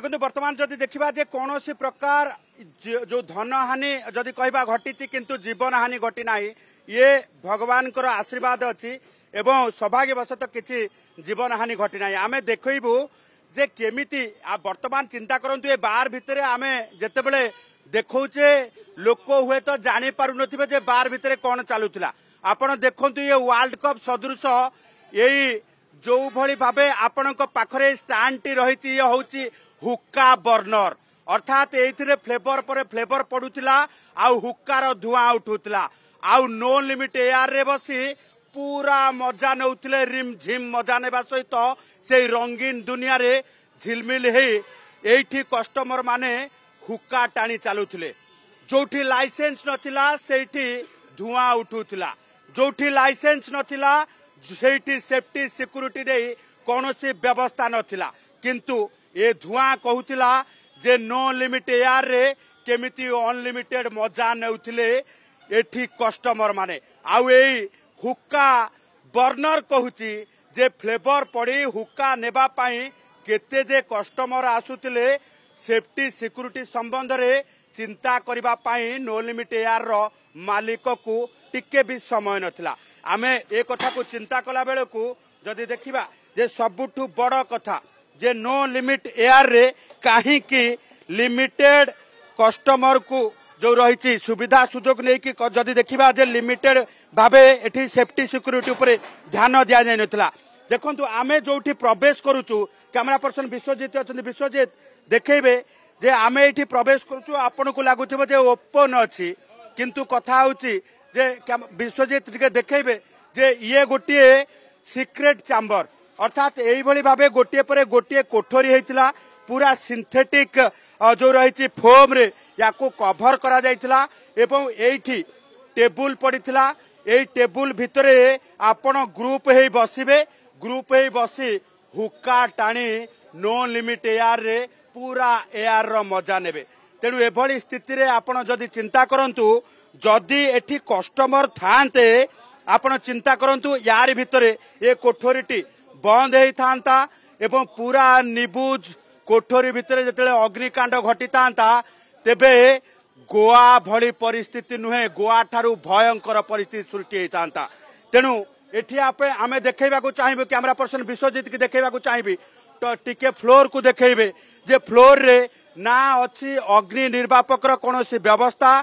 देखो बर्तमान जदि देखा जे कौन प्रकार जो धन हानि जदि कहवा घटी किंतु जीवन हानि घटी ना ये भगवान आशीर्वाद अच्छी एवं सौभाग्यवशत किसी जीवन हानि घटी ना आम देखबू जे केमिति बर्तमान चिंता करंतु ए बार भितर आमे जेतेबेले देखौचे लोक हुए तो जानी पारु नथिबे जे बार भितर कौन चलुला आपण देखंतु ये वर्ल्ड कप सदृश यही जो भली भाबे आपणक पाखरे स्टैंड टी रहिछि ये होछि हुक्का बर्नर अर्थात एथिरे फ्लेवर पर फ्लेवर पडुतिला आ हुक्कार धुआं उठुतिला आ नो लिमिट एयर रे बसी पूरा मजा नौथिले रिम झिम मजा नेबा सहित से रंगीन दुनिया रे झिलमिल हे एठी कस्टमर माने हुक्का टाणी चलुथिले जोठी लाइसेंस नथिला सेठी धुआं उठुतिला जोठी लाइसेंस नथिला सेठी सेफ्टी सिक्युरिटी रे कोनोसी व्यवस्था नथिला किंतु ए धुआं कहूतिला जे नो लिमिट एयर रे केमिति अनलिमिटेड मजा नेउथिले एठी कस्टमर माने आउ एई हुक्का बर्नर कहूची जे फ्लेवर पड़ी हुक्का नेबा पाई केते जे कस्टमर आसुतिले सेफ्टी सिक्युरिटी संबंध रे चिंता करिबा पाई नो लिमिट एयर रो मालिक को टिके भी समय नथिला आमे ए कथा को चिंता कला बेले को जदि देखिबा जे सबुठु बड़ कथा जे नो लिमिट एयर रे काहे कि लिमिटेड कस्टमर को जो रही सुविधा सुजोग नहीं कि जदि देखा जे लिमिटेड भावे एठी सेफ्टी सिक्युरिटी उपरे ध्यान दिया जाय नथिला देखंतु आमे जोठी प्रवेश करूचु कैमरा पर्सन विश्वजित अछन विश्वजित देखेबे जे आमे एठी प्रवेश करूचु आपन को लागुथिबो जे ओपन अछि किंतु कथा होची जे विश्वजित टिके देखेबे जे ये गोटे सीक्रेट चैम्बर अर्थात एई भली भावे गोटे परे गोटे कोठरी हेतिला पूरा सिंथेटिक जो रही फोम रे याको कभर करा जाइतिला एवं एठी टेबुल पड़ीथिला एई टेबुल भितरे आपण ग्रुप हे बसिबे ग्रुप हे बसी हुक्का टाणी नो लिमिट एयर रे पूरा एयर रो मजा नेबे तेणु एभली स्थिति रे आपण जदि चिंता करंतु जदि एठी कस्टमर थांते आपण चिंता करंतु यार भितरे ए कोठरीटी बंद हेई थांता एवं पूरा निबुज कोठरी भितर जिते अग्निकांड घटी था तेबे गोवा भली परिस्थिति नुहे गोवा ठारू भयंकर परिस्थिति सृष्टि होता तेणु एठी आमे देखैबा को चाहिबे कैमरा पर्सन विश्वजित की देखैबा को चाहिबे तो टिके फ्लोर को देखैबे जे फ्लोर रे ना अछि अग्नि निर्वापकर कोनोसी व्यवस्था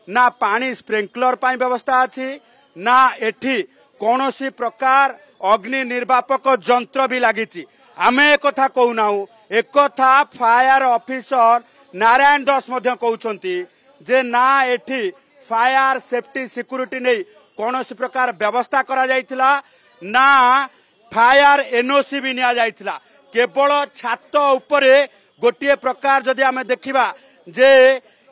ना पानी स्प्रिंकलर पाई व्यवस्था अछि ना एठी कोनोसी प्रकार अग्नि निर्वापक यंत्र भी लागिछि आमे एक कथा कहूनाहु एक कथा फायर ऑफिसर नारायण दास मध्य कहउछंती जे ना एठी फायर सेफ्टी सिक्युरिटी नहीं कौन प्रकार व्यवस्था करा जाइथिला ना फायर एनओसी भी निया जाइथिला केवल छात उपरे गोटे प्रकार जदि आमे देखिबा जे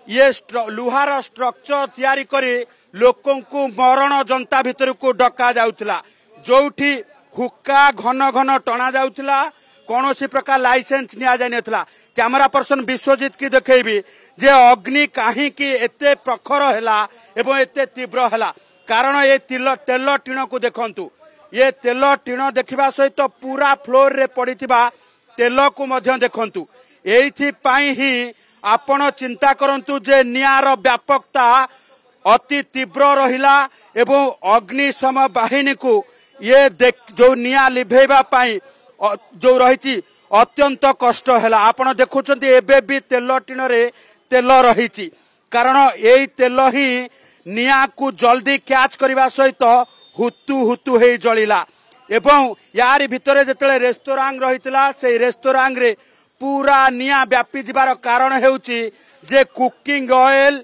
ये लुहार स्ट्रक्चर तैयारी करी लोकों को मरण जनता भितर को डका जाउथिला जोठी हुक्का घन घन टना जाउथिला कौन प्रकार लाइसेंस निया जाय नथिला कैमरा पर्सन विश्वजित की देखैबी जे अग्नि काहे कि एते प्रखर हैला एवं एते तीव्र हैला कारण ये तेल टीण को देखंतु ये तेल टीण देखिबा सहित पूरा फ्लोर रे पड़ीथिबा तेल को मध्य देखंतु एथि पाई ही आपण चिंता करंतु जे नियार व्यापकता अति तीव्र रहिला एवं अग्निशम बाहिनी को ये जो निया लिभेबा पाई जो रही अत्यंत कष्ट है आपड़ देखुं एबे भी तेल टीण रे तेल रही कारण यही तेल ही निया को जल्दी कैच करने सहित हुतु हुतु हे जलिला एवं यार भितर जिते रेस्तोरां रही से रेस्तोरां रे पूरा निया व्यापी जीवार कारण हेउची जे कुकिंग ऑयल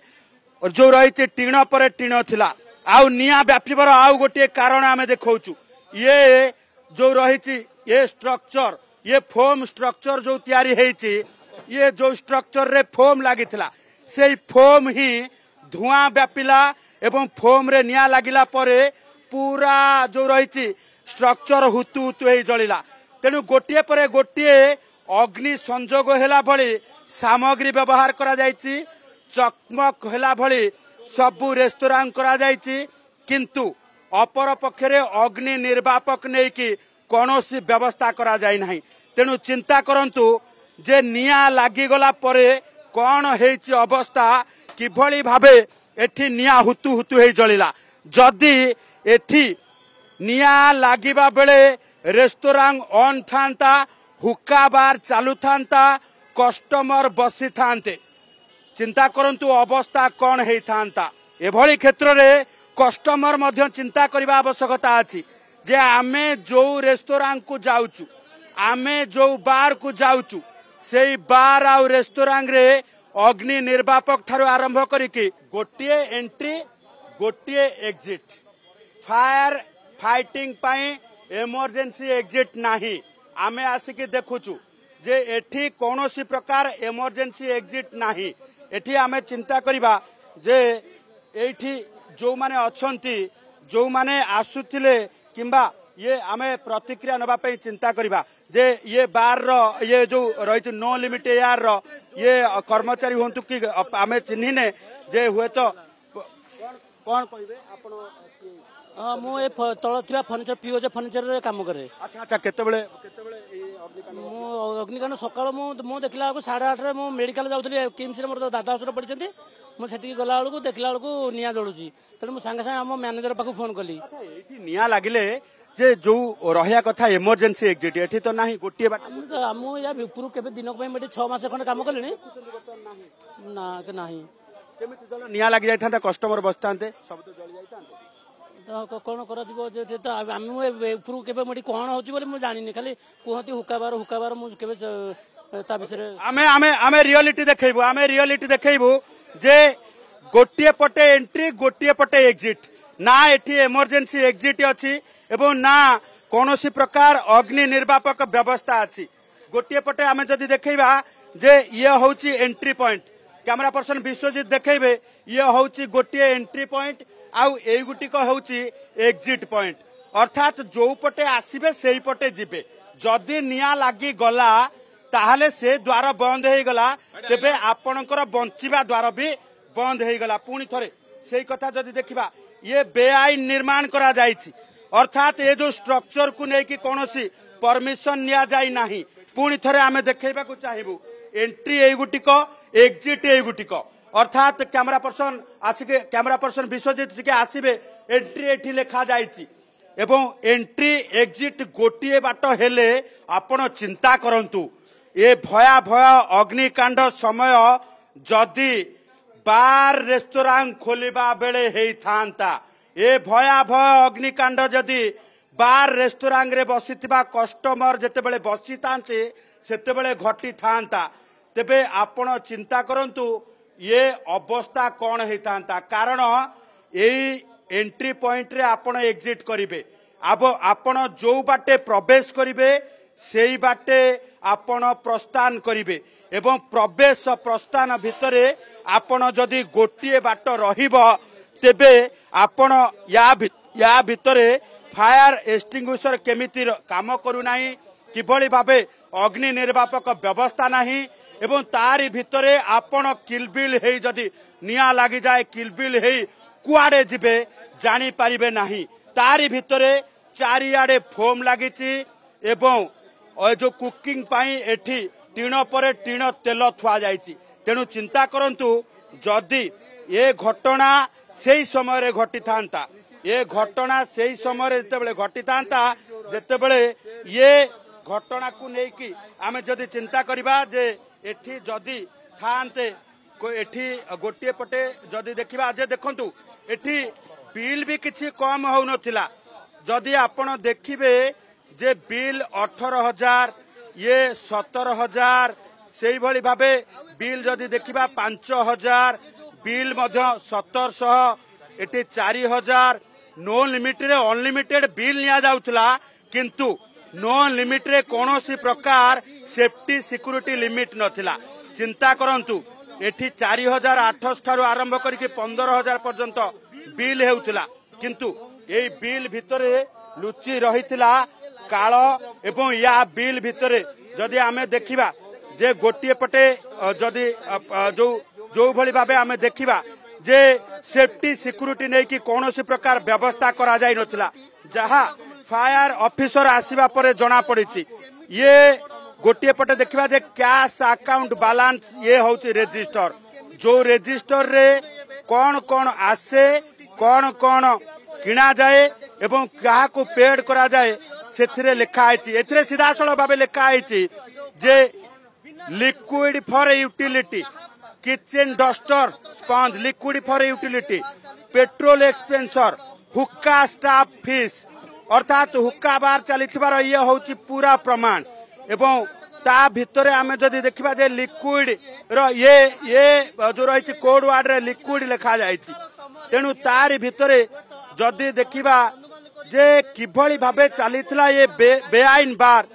जो रही टीण पर टीण थिला आउ निया व्यापीबार आउ गोटे कारण आमे देखौचु ये जो रही ये स्ट्रक्चर ये फोम स्ट्रक्चर जो तैयारी हेची ये जो स्ट्रक्चर रे फोम लागिथिला से फोम ही धुआं व्यापिला एवं फोम रे निया लागिला परे पूरा जो रही स्ट्रक्चर हुतु हुतु हे जलिला तेणु गोटे परे गोटे अग्नि संजोग हेला भली सामग्री व्यवहार करा जायछि चकमक हेला भली सबु रेस्तोरां करा जायछि किंतु अपर पक्षरे अग्नि निर्वापक नहीं कि कौन व्यवस्था करा जाय नहीं तेणु चिंता करंतु जे निया लागिगला परे कौन हेची अवस्था किभली भाबे एठी निया हुतु हुतु हे जलिला जदि एठी निया लागिबा बेले रेस्टोरेंट ऑन थांता हुक्का बार चालू थांता कस्टमर बसी थांते चिंता करंतु अवस्था कौन हे थांता एभली क्षेत्र रे कस्टमर मध्य चिंता करबा आवश्यकता अछि जे आमे जो रेस्टोरेंट को जाउचु आमे जो बार को जाउचु सेई बार आ रेस्टोरेंट रे अग्नि निर्वापक ठारू आरंभ करिके गोटिए एंट्री गोटिए एग्जिट फायर फाइटिंग पाई इमरजेंसी एग्जिट नाही आमे आसिके देखुचु जे एठी कोनोसी प्रकार इमरजेंसी एग्जिट नाही एठी आमे चिंता करिबा जे एठी जो माने अछंती जो माने आसुथिले किंबा ये आमे प्रतिक्रिया नबा पे चिंता करिबा जे ये बार रो ये जो रही नो लिमिट एआर रो ये कर्मचारी होंतु कि आमे चिन्हिने जे हुए तो कौन कहिबे आपण मु ए तळ थिबा फर्निचर पीओजे फर्निचर रे काम करे। अच्छा अच्छा केतेबेले ए अग्निकांड मु अग्निकांड सकाळ मु देखला को 8:30 रे मु मेडिकल जाउथली किम्स रे मोर दादा हॉस्पिटल पडिचंती मु सेठी गला बेलू देखला बेलू निया जळुची तने मु संगे संगे हम मैनेजर पाखु फोन कली। अच्छा एठी निया लागिले जे जो रहिया कथा इमरजेंसी एग्जिट एठी तो नाही गोटिए बाट हम या ऊपर केबे दिन को मेडी 6 मास खंड काम कलेनी ना के नाही केमिति जल निया लागि जायथांता कस्टमर बसतांते सब तो जळि जायथांते तो कौन कर तो आम ऊपर केबे मेडी कोन होची बोले मु जानिनी खाली कहती हुक्का बार मु केबे ता विषय आमे रियलिटी देखैबु जे गोटिए पटे एंट्री गोटिए पटे एग्जिट ना एठी इमरजेंसी एग्जिट अछि एवं ना कोनोसी प्रकार अग्नि निर्वापक व्यवस्था अछि गोटिए पटे आमे जदि देखैबा जे ये होची entry point camera person Biswajit देखैबे ये होची गोटिए एंट्री पॉइंट आउ एई गुटिक होची एग्जिट पॉइंट अर्थात जो पटे आसीबे सेई पटे जिबे जदि निया लागी गला ताहले से द्वार बंद हो गला तेबे आपणकर बंचिबा द्वार भी बंद हो गला पुणी थरे सेई कथा जदि देखिबा ये बेआईन निर्माण करा जायछि अर्थात ये जो स्ट्रक्चर को लेकिन कौनसी परमिशन निया जाई नाही पुणी थरे आमे देखैबा को चाहिबु एंट्री एई गुटिक एग्जिट एई गुटिक अर्थात कैमरा पर्सन आसिके कैमरा पर्सन विश्वजीत टिके आसीबे एंट्री एठी लेखा जायछि एवं एंट्री एग्जिट गोटिए बाट हेले आपण चिंता करंतु ए भया अग्निकांड समय जदि बार रेस्टोरेंट खोलिबा बेले हेई थांता ए भया अग्निकांड जदि बार रेस्टोरेंट रे बसिथिबा कस्टमर जेते बेले बसी थांते सेते बेले घटी थांता तेबे आपण चिंता करंतु ये अवस्था कौन होता कारण यही एंट्री पॉइंट रे आपण एग्जिट करिवे अब आपण जो बाटे प्रवेश करिवे सेई बाटे आपण प्रस्थान करिवे एवं प्रवेश प्रस्थान भितरे आपण जदि गोटिए बाट रहिबो तेबे आपण या भितरे फायर एक्सटिंग्विशर केमिति काम करू नाही किभली भाबे अग्नि निर्वापक व्यवस्था नाही एवं तारी भितरे आपण किलबिल हेई जदि निया लागि जाए किलबिल हेई कुआडे जिबे जानी पारिबे नाही तारी भितरे चारियाडे फोम लागिची एवं जो कुकिंग पाई एठी टीण परे टीण तेल थुआ जाइची तेणु चिंता करंतु जदि ये घटना सेई समय रे घटी थांता ये घटना सेई समय रे जेतेबेले घटी थांता जेतेबेले ये घटना को लेकी आमे जदि चिंता करिबा जे एठी जदि थांते एठी गोटिए पटे जदि देखिबा जे देखंतु एठी बिल भी किछि कम हो नथिला जदि आपण देखिबे जे बिल 18,000 ये 17,000 सेई भली भाबे बिल जदि देखिबा 5,000 बिल मध्य 1,700 एटी 4,000 नो लिमिट रे अनलिमिटेड बिल निया जाउथला किंतु नो लिमिट रे कोनोसी प्रकार सेफ्टी सिक्योरिटी लिमिट नथिला चिंता करंतु एठी 4,800 ठारू आरंभ करके 15,000 पर्यंत बिल हेउथिला किंतु एई बिल भितरे लुचि रहिथिला काल एवं या बिल भितरे जदि आमे देखिबा जे गोटिए पटे जदि जो जो भली भाबे आमे देखिबा जे सेफ्टी सिक्योरिटी नै कि कोनोसी प्रकार व्यवस्था करा जाय नथिला जहा फायर ऑफिसर आसीबा परे जना पड़िछि ये गोटे पटे देखा जे कैश अकाउंट बैलेंस ये हूँ रेजिस्टर जो रेजिस्टर रे कौन कौन आसे कौन कौन किना जाए एवं क्या को पेड करा जाए से लिखाई सीधा सड़क भाव लिखाई जे liquid for utility kitchen duster sponge liquid for utility petrol एक्सपेंसर हुक्का स्टाफ फीस अर्थात हुक्का बार चली ये हूँ पूरा प्रमाण एवं ता भितर आम जदि देखा जे लिक्विड ये जो रही कोड वार्ड रे लिक्विड लिखा जाए तेणु तार भितर जदि देखा जे किभली भावे चली ये बेआईन बार